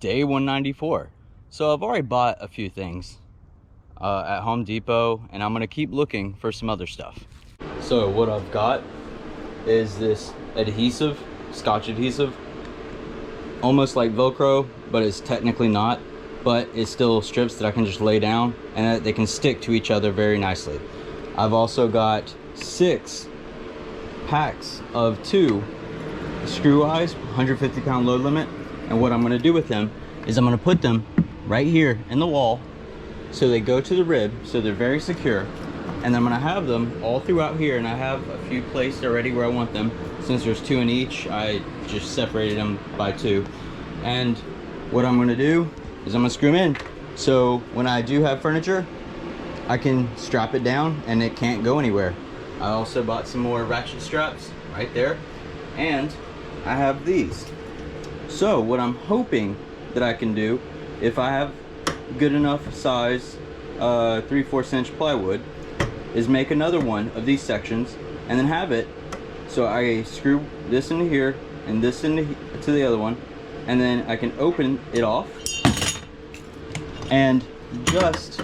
day 194. So I've already bought a few things at Home Depot, and I'm gonna keep looking for some other stuff. So what I've got is this adhesive, Scotch adhesive, almost like Velcro, but it's technically not, but it's still strips that I can just lay down and they can stick to each other very nicely. I've also got 6 packs of 2 screw eyes, 150-pound load limit, and what I'm going to do with them is I'm going to put them right here in the wall so they go to the rib, so they're very secure, and I'm going to have them all throughout here, and I have a few placed already where I want them. Since there's 2 in each, I just separated them by 2, and what I'm going to do is I'm going to screw them in so when I do have furniture I can strap it down and it can't go anywhere. I also bought some more ratchet straps right there, and I have these. So what I'm hoping that I can do, if I have good enough size 3/4 inch plywood, is make another one of these sections and then have it so I screw this into here and this into to the other one, and then I can open it off and just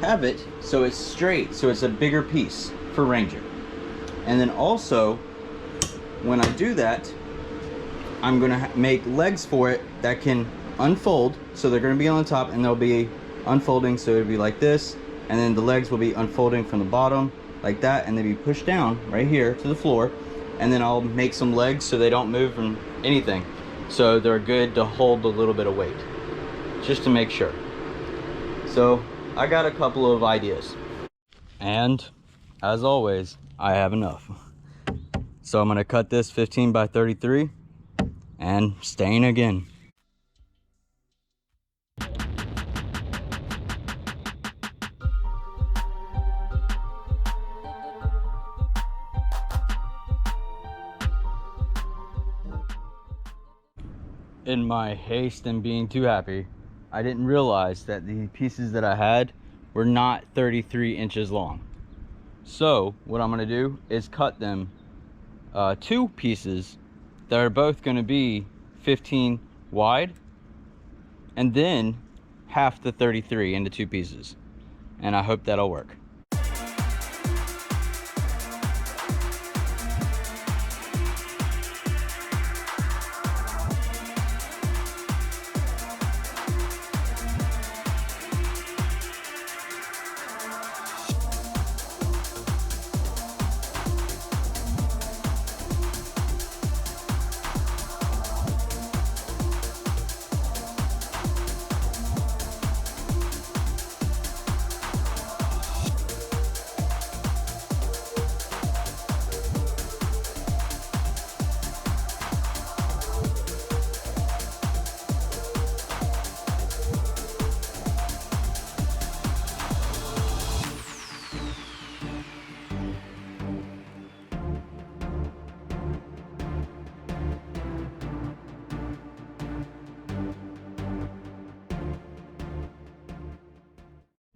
have it so it's straight, so it's a bigger piece for Ranger. And then also when I do that, I'm gonna make legs for it that can unfold, so they're gonna be on the top and they'll be unfolding, so it'll be like this, and then the legs will be unfolding from the bottom like that, and they'll be pushed down right here to the floor, and then I'll make some legs so they don't move from anything, so they're good to hold a little bit of weight, just to make sure. So I got a couple of ideas, and as always I have enough. So I'm gonna cut this 15 by 33 and stain again. In my haste and being too happy, I didn't realize that the pieces that I had were not 33 inches long. So what I'm gonna do is cut them 2 pieces that are both gonna be 15 wide, and then half the 33 into 2 pieces, and I hope that'll work.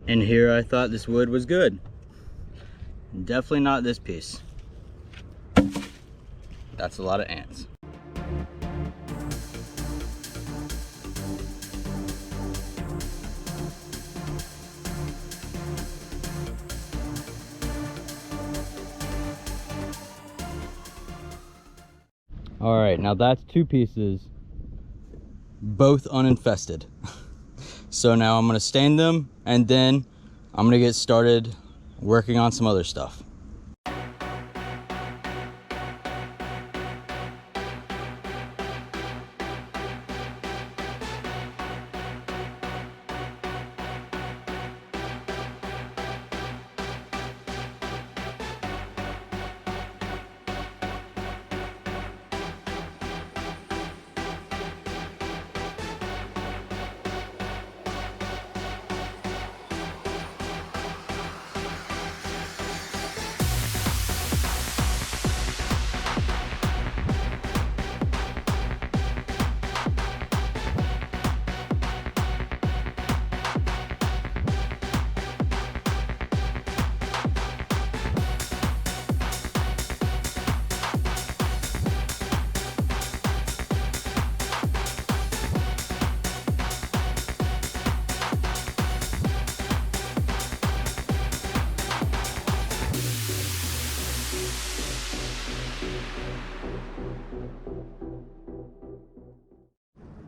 And here I thought this wood was good. Definitely not this piece. That's a lot of ants. All right, now that's 2 pieces, both uninfested. So now I'm gonna stain them, and then I'm gonna get started working on some other stuff.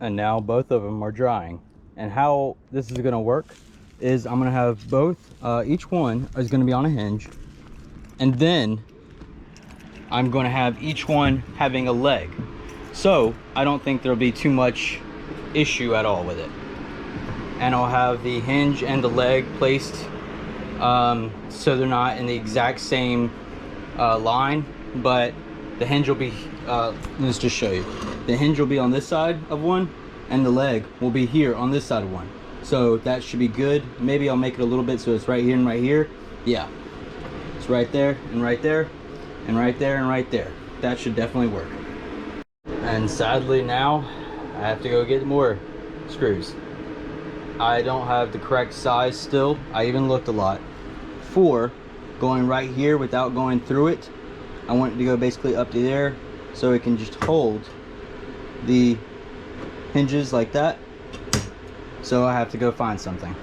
And now both of them are drying. And how this is gonna work is I'm gonna have both, each one is gonna be on a hinge, and then I'm gonna have each one having a leg. So I don't think there'll be too much issue at all with it. And I'll have the hinge and the leg placed so they're not in the exact same line, but the hinge will be, let's just show you. The hinge will be on this side of one, and the leg will be here on this side of one. So that should be good. Maybe I'll make it a little bit so it's right here and right here. Yeah, it's right there and right there and right there and right there. That should definitely work. And sadly now I have to go get more screws. I don't have the correct size still. I even looked a lot for going right here without going through it. I want it to go basically up to there so it can just hold the hinges like that. So I have to go find something.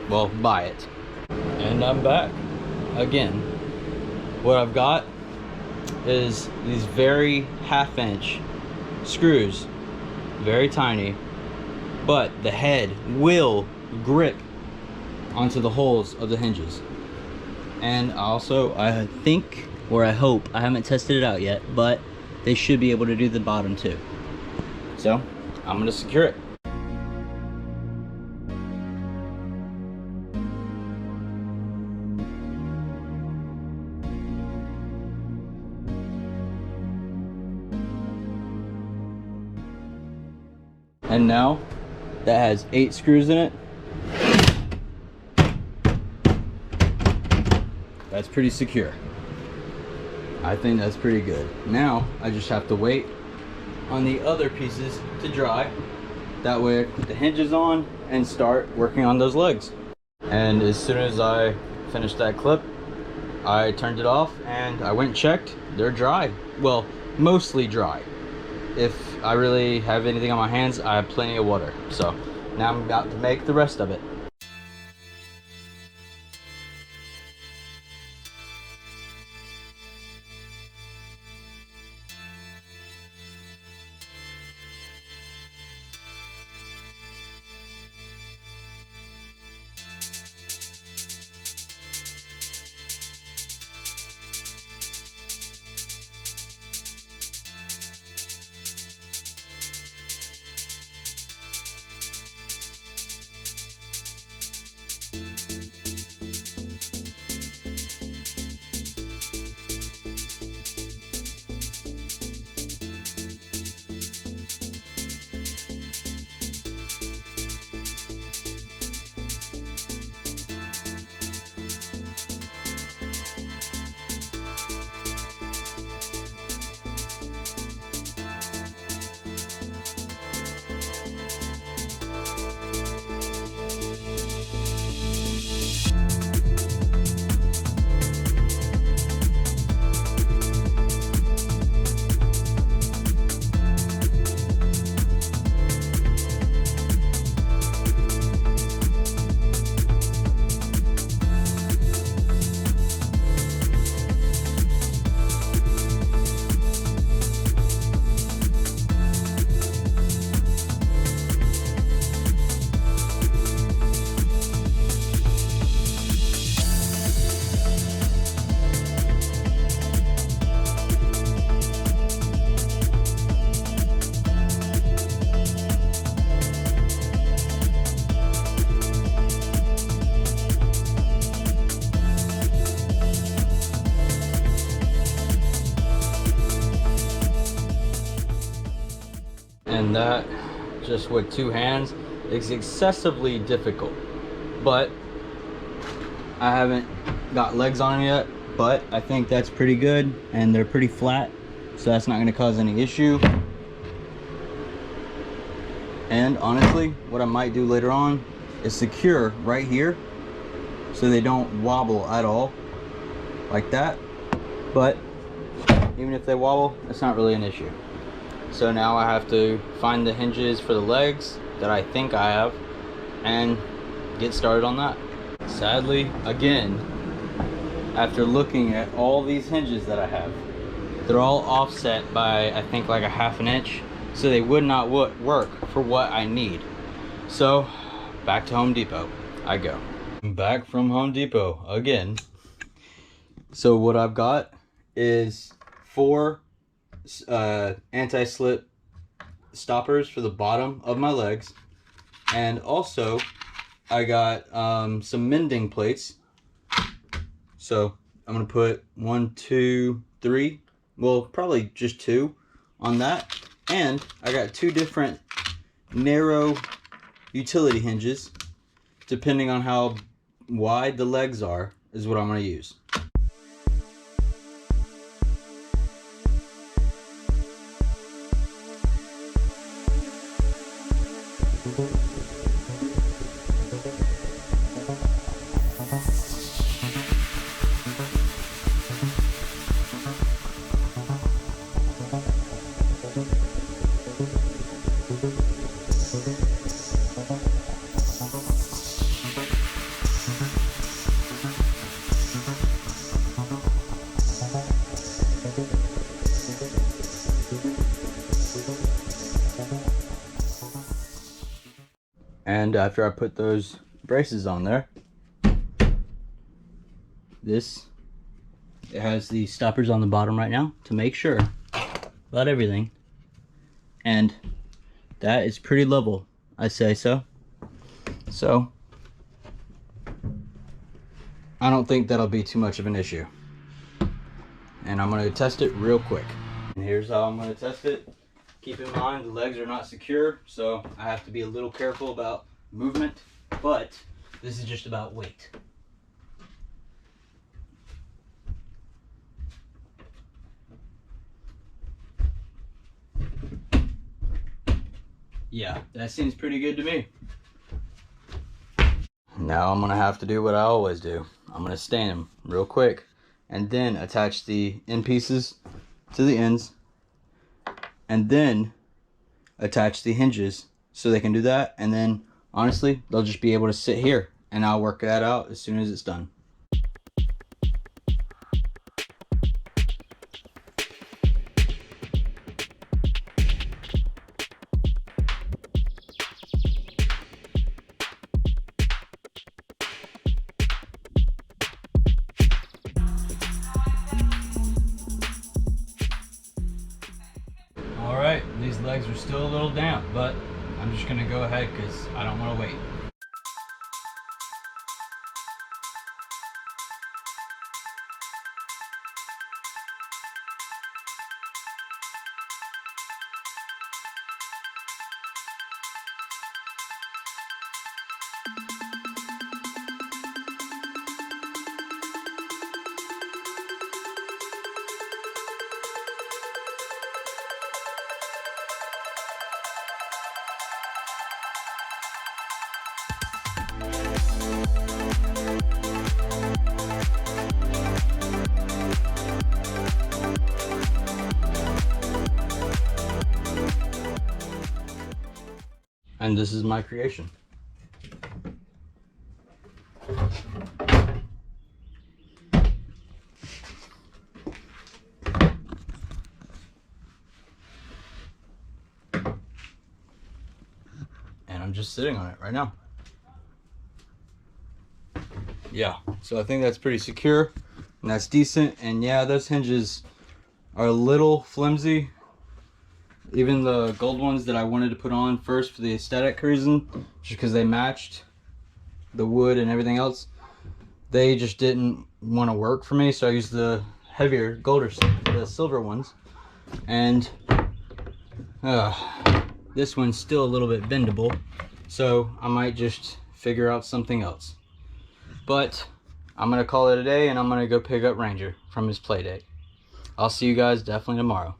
Well, buy it. And I'm back again. What I've got is these very 1/2 inch screws, very tiny, but the head will grip onto the holes of the hinges. And also, I think, or I hope, I haven't tested it out yet, but they should be able to do the bottom too. So I'm gonna secure it. And now that has 8 screws in it. That's pretty secure. I think that's pretty good. Now I just have to wait on the other pieces to dry. That way I put the hinges on and start working on those legs. And as soon as I finished that clip, I turned it off and I went and checked. They're dry. Well, mostly dry. If I really have anything on my hands, I have plenty of water. So now I'm about to make the rest of it. And that, just with 2 hands, is excessively difficult. But I haven't got legs on them yet, but I think that's pretty good, and they're pretty flat, so that's not going to cause any issue. And honestly, what I might do later on is secure right here so they don't wobble at all, like that. But even if they wobble, it's not really an issue. So now I have to find the hinges for the legs that I think I have and get started on that. Sadly, again, after looking at all these hinges that I have, they're all offset by, I think, like a 1/2 inch. so they would not work for what I need. So back to Home Depot I go. I'm back from Home Depot again. So what I've got is 4 anti-slip stoppers for the bottom of my legs, and also I got some mending plates. So I'm gonna put 1, 2, 3, well, probably just 2 on that. And I got 2 different narrow utility hinges, depending on how wide the legs are, is what I'm gonna use. And after I put those braces on there, it has the stoppers on the bottom right now to make sure about everything, and that is pretty level, I say so. So I don't think that'll be too much of an issue, and I'm going to test it real quick. And here's how I'm going to test it. Keep in mind the legs are not secure, so I have to be a little careful about movement, but this is just about weight. Yeah, that seems pretty good to me. Now I'm gonna have to do what I always do. I'm gonna stand them real quick and then attach the end pieces to the ends, and then attach the hinges so they can do that, and then honestly they'll just be able to sit here, and I'll work that out as soon as it's done. Alright, these legs are still a little damp, but I'm just gonna go ahead because I don't want to wait. And this is my creation. And I'm just sitting on it right now. Yeah, so I think that's pretty secure and that's decent. And yeah, those hinges are a little flimsy. Even the gold ones that I wanted to put on first for the aesthetic reason, just because they matched the wood and everything else, they just didn't want to work for me, so I used the heavier the silver ones. And this one's still a little bit bendable, so I might just figure out something else. But I'm gonna call it a day, and I'm gonna go pick up Ranger from his play date. I'll see you guys definitely tomorrow.